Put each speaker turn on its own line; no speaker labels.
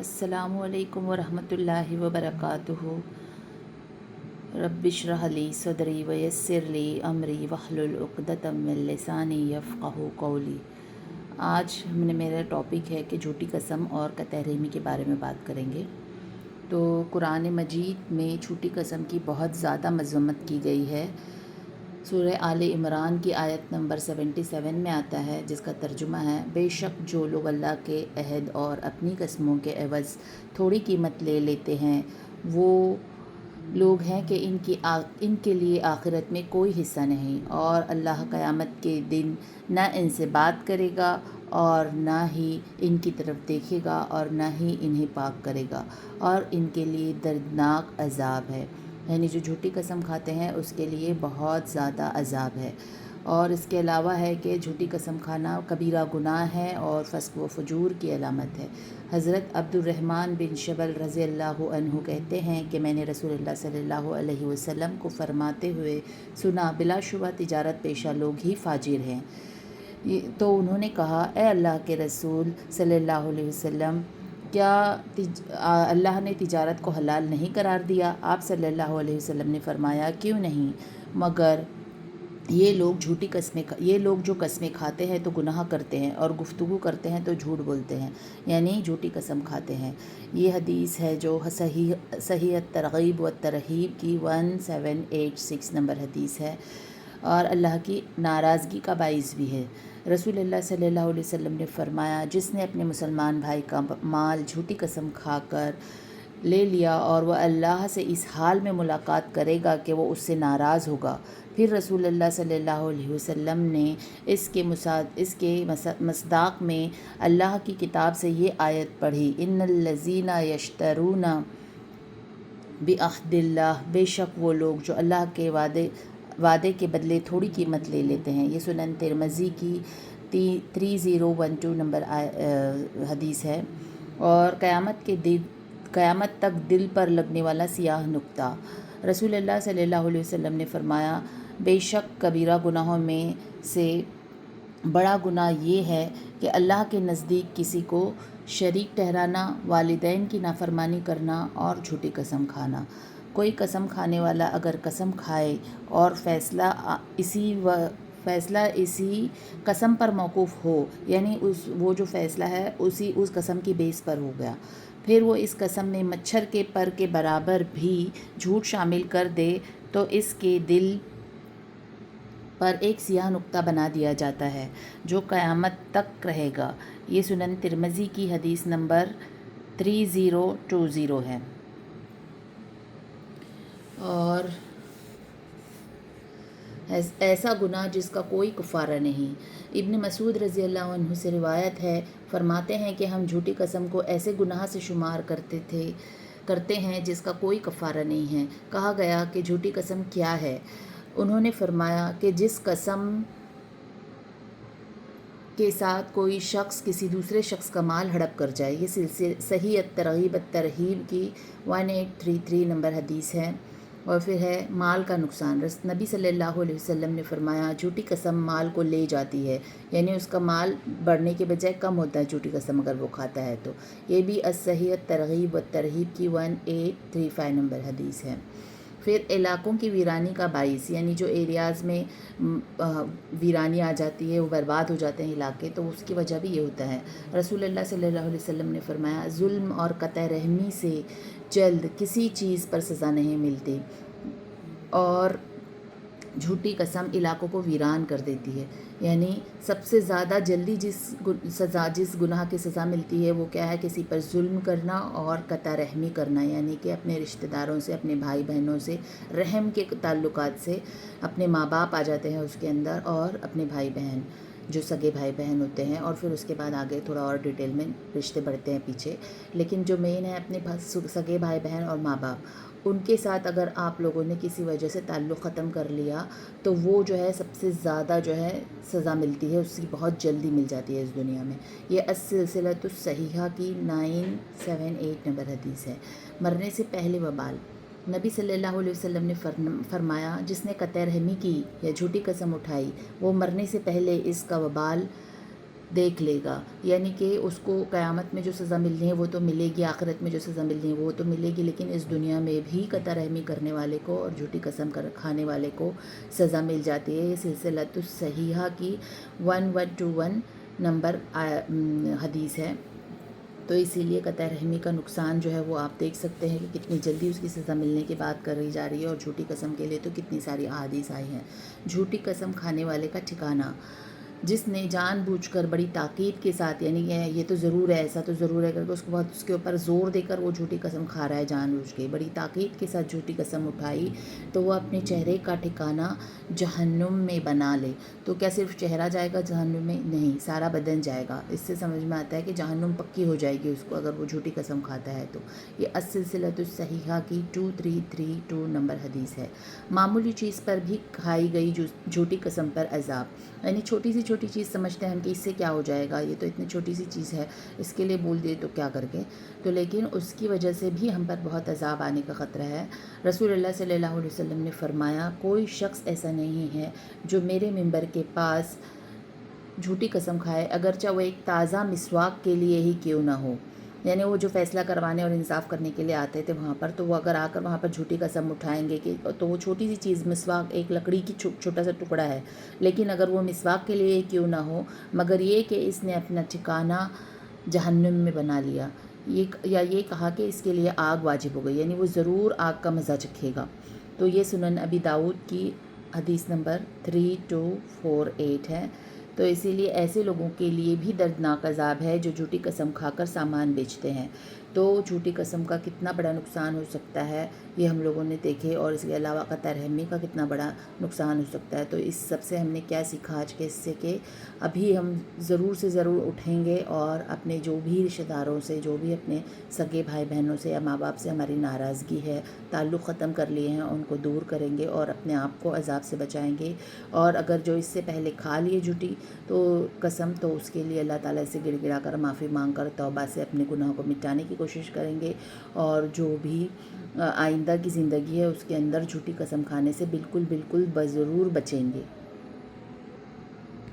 अस्सलामु अलैकुम वरहमतुल्लाहि वबरकातुहू। रब्बिश रह ली सदरी वयस्सिर ली अमरी वहलुल उक़दतम मिन लिसानी यफ़क़हू क़ौली। आज मेरा टॉपिक है कि झूठी कसम और कतरहमी के बारे में बात करेंगे। तो कुरान मजीद में झूठी कसम की बहुत ज़्यादा मज़म्मत की गई है। सूरह आले इमरान की आयत नंबर 77 में आता है, जिसका तर्जुमा है, बेशक जो लोग अल्लाह के अहद और अपनी कसमों के एवज़ थोड़ी कीमत ले लेते हैं, वो लोग हैं कि इनके लिए आखिरत में कोई हिस्सा नहीं, और अल्लाह क़यामत के दिन न इनसे बात करेगा और ना ही इनकी तरफ देखेगा और ना ही इन्हें पाक करेगा, और इनके लिए दर्दनाक अज़ाब है। यानी जो झूठी कसम खाते हैं उसके लिए बहुत ज़्यादा अज़ाब है। और इसके अलावा है कि झूठी कसम खाना कबीरा गुनाह है और फ़स्क़ व फ़ुजूर की अलामत है। हज़रत अब्दुर्रहमान बिन शबल रज़ी अल्लाहु अन्हु कहते हैं कि मैंने रसूलुल्लाह सल्लल्लाहु अलैहि वसल्लम को फ़रमाते हुए सुना, बिलाशुबा तिजारत पेशा लोग ही फ़ाजिर हैं। तो उन्होंने कहा, ए अल्लाह के रसूल सल्लल्लाहु अलैहि वसल्लम, क्या अल्लाह ने तिजारत को हलाल नहीं करार दिया? आप सल्लल्लाहु अलैहि वसल्लम ने फ़रमाया, क्यों नहीं, मगर ये लोग जो कस्में खाते हैं तो गुनाह करते हैं, और गुफ्तगू करते हैं तो झूठ बोलते हैं, यानी झूठी कसम खाते हैं। ये हदीस है जो सही तरग़ीब व तरहीब की 1786 नंबर हदीस है, और अल्लाह की नाराज़गी का बाइस भी है। रसूलुल्लाह सल्लल्लाहु अलैहि वसल्लम ने फ़रमाया, जिसने अपने मुसलमान भाई का माल झूठी कसम खाकर ले लिया और वह अल्लाह से इस हाल में मुलाकात करेगा कि वो उससे नाराज़ होगा। फिर रसूलुल्लाह सल्लल्लाहु अलैहि वसल्लम ने इसके मसदाक़ में अल्लाह की किताब से ये आयत पढ़ी, इन्नल्लज़ीना यश्तरूना बिअहदिल्लाह, बेशक वो लोग जो अल्लाह के वादे के बदले थोड़ी कीमत ले लेते हैं। ये सुनन तिरमिज़ी की 3012 नंबर हदीस है। और क़यामत तक दिल पर लगने वाला सियाह नुक्ता। रसूलुल्लाह सल्लल्लाहु अलैहि वसल्लम ने फ़रमाया, बेशक कबीरा गुनाहों में से बड़ा गुनाह ये है कि अल्लाह के नज़दीक किसी को शरीक ठहराना, वालिदैन की नाफरमानी करना और झूठी कसम खाना। कोई कसम खाने वाला अगर कसम खाए और फ़ैसला इसी कसम पर मौकूफ़ हो, यानी वो जो फ़ैसला है उस कसम की बेस पर हो गया, फिर वो इस कसम में मच्छर के पर के बराबर भी झूठ शामिल कर दे, तो इसके दिल पर एक सियाह नुक्ता बना दिया जाता है जो क़यामत तक रहेगा। ये सुनन तिरमिज़ी की हदीस नंबर 3020 है। और ऐसा गुनाह जिसका कोई कफ़ारा नहीं। इब्न मसूद रज़ी अल्लाह अन्हु से रिवायत है, फ़रमाते हैं कि हम झूठी कसम को ऐसे गुनाह से शुमार करते हैं जिसका कोई कफ़ारा नहीं है। कहा गया कि झूठी कसम क्या है? उन्होंने फ़रमाया कि जिस कसम के साथ कोई शख्स किसी दूसरे शख्स का माल हड़प कर जाए। ये सही तरग़ीब तरहीब की 1833 नंबर हदीस है। और फिर है माल का नुकसान। नबी सल्लल्लाहु अलैहि वसल्लम ने फ़रमाया, झूठी कसम माल को ले जाती है, यानी उसका माल बढ़ने के बजाय कम होता है झूठी कसम अगर वो खाता है तो। ये भी सही तरग़ीब व तरहीब की 1835 नंबर हदीस है। फिर इलाक़ों की वीरानी का बाइस, यानी जो एरियाज़ में वीरानी आ जाती है, वो बर्बाद हो जाते हैं इलाके, तो उसकी वजह भी ये होता है। रसूलुल्लाह सल्लल्लाहु अलैहि वसल्लम ने फ़रमाया, जुल्म और कतई रहमी से जल्द किसी चीज़ पर सज़ा नहीं मिलती, और झूठी कसम इलाक़ों को वीरान कर देती है। यानी सबसे ज़्यादा जल्दी जिस गुनाह की सज़ा मिलती है वो क्या है? किसी पर जुल्म करना और कतई रहमी करना, यानी कि अपने रिश्तेदारों से, अपने भाई बहनों से, रहम के ताल्लुकात से अपने माँ बाप आ जाते हैं उसके अंदर, और अपने भाई बहन जो सगे भाई बहन होते हैं, और फिर उसके बाद आगे थोड़ा और डिटेल में रिश्ते बढ़ते हैं पीछे। लेकिन जो मेन है अपने सगे भाई बहन और माँ बाप, उनके साथ अगर आप लोगों ने किसी वजह से ताल्लुक़ ख़त्म कर लिया तो वो जो है सबसे ज़्यादा जो है सज़ा मिलती है, उसकी बहुत जल्दी मिल जाती है इस दुनिया में। ये अस्सिलसिलतुस सहीहा की 978 नंबर हदीस है। मरने से पहले वबाल। नबी सल्लल्लाहु अलैहि वसल्लम ने फ़रमाया, जिसने कतई रहमी की या झूठी कसम उठाई, वो मरने से पहले इसका वबाल دیکھ لے گا، یعنی کہ اس کو قیامت میں جو سزا ملنی ہے وہ تو ملے گی، آخرت میں جو سزا ملنی ہے وہ تو ملے گی، لیکن اس دنیا میں بھی قطع رحمی کرنے والے کو اور جھوٹی قسم کھانے والے کو سزا مل جاتی ہے۔ یہ سلسلۃ الصحیحہ کی 1121 نمبر حدیث ہے۔ تو اسی لیے قطع رحمی کا نقصان جو ہے وہ آپ دیکھ سکتے ہیں کہ کتنی جلدی اس کی سزا ملنے کی بات کر رہی جا رہی ہے، اور جھوٹی قسم کے لیے تو کتنی ساری احادیث آئی ہیں۔ جھوٹی قسم کھانے والے کا ٹھکانہ، جس نے جان بوجھ کر بڑی تاکید کے ساتھ، یعنی کہ یہ تو ضرور ہے، ایسا تو ضرور ہے، کر کے اس کے اوپر زور دے کر وہ جھوٹی قسم کھا رہا ہے، جان بوجھ کے بڑی تاکید کے ساتھ جھوٹی قسم اٹھائی، تو وہ اپنے چہرے کا ٹھکانہ جہنم میں بنا لے۔ تو کیا صرف چہرہ جائے گا جہنم میں؟ نہیں، سارا بدن جائے گا۔ اس سے سمجھ میں آتا ہے کہ جہنم پکی ہو جائے گی اس کو، اگر وہ جھوٹی قسم کھاتا ہے تو۔ یہ السلسلۃ الصحیحہ کی 2332 نمبر حدیث ہے۔ معمولی چیز پر بھی کھائی گئی جھوٹی قسم پر عذاب، یعنی چھوٹی سی چھوٹی چیز سمجھتے ہیں ہم کہ اس سے کیا ہو جائے گا، یہ تو اتنی چھوٹی سی چیز ہے، اس کے لیے بول دیے تو کیا کر کے، تو لیکن اس کی وجہ سے بھی ہم پر بہت عذاب آنے کا خطرہ ہے۔ رسول اللہ صلی اللہ علیہ وسلم نے فرمایا، کوئی شخص ایسا نہیں ہے جو میرے ممبر کے پاس جھوٹی قسم کھائے، اگرچہ وہ ایک تازہ مسواک کے لیے ہی کیوں نہ ہو۔ یعنی وہ جو فیصلہ کروانے اور انصاف کرنے کے لیے آتے تھے وہاں پر، تو وہ اگر آ کر وہاں پر جھوٹی قسم اٹھائیں گے کہ تو وہ چھوٹی سی چیز مسواک ایک لکڑی کی چھوٹا سا ٹکڑا ہے، لیکن اگر وہ مسواک کے لیے کیوں نہ ہو، مگر یہ کہ اس نے اپنا ٹھکانہ جہنم میں بنا لیا، یا یہ کہا کہ اس کے لیے آگ واجب ہو گئی، یعنی وہ ضرور آگ کا مزہ چکھے گا۔ تو یہ سنن ابی داؤد کی حدیث نمبر 3248 ہے۔ تو اسی لیے ایسے لوگوں کے لیے بھی دردناک عذاب ہے جو جھوٹی قسم کھا کر سامان بیچتے ہیں۔ تو جھوٹی قسم کا کتنا بڑا نقصان ہو سکتا ہے یہ ہم لوگوں نے دیکھے، اور اس کے علاوہ قطع رحمی کا کتنا بڑا نقصان ہو سکتا ہے۔ تو اس سب سے ہم نے کیا سیکھا آج کے اس سے، کہ ابھی ہم ضرور سے ضرور اٹھیں گے اور اپنے جو بھی رشتہ داروں سے، جو بھی اپنے سگے بھائی بہنوں سے یا ماں باپ سے ہماری ناراضگی ہے، تعلق ختم کر لیے ہیں، ان کو دور کریں گے اور اپنے آپ کو عذاب سے بچائیں گے۔ اور اگر جو اس سے پہلے کھا لیے جھوٹی تو قسم، تو اس کے لیے اللہ تعالیٰ سے گڑ گڑا کر معافی مانگ کر توبہ سے اپنے گناہوں کو مٹانے کی کوشش کریں گے، اور جو بھی آئندہ کی زندگی ہے اس کے اندر جھوٹی قسم کھانے سے بالکل بضرور بچیں گے۔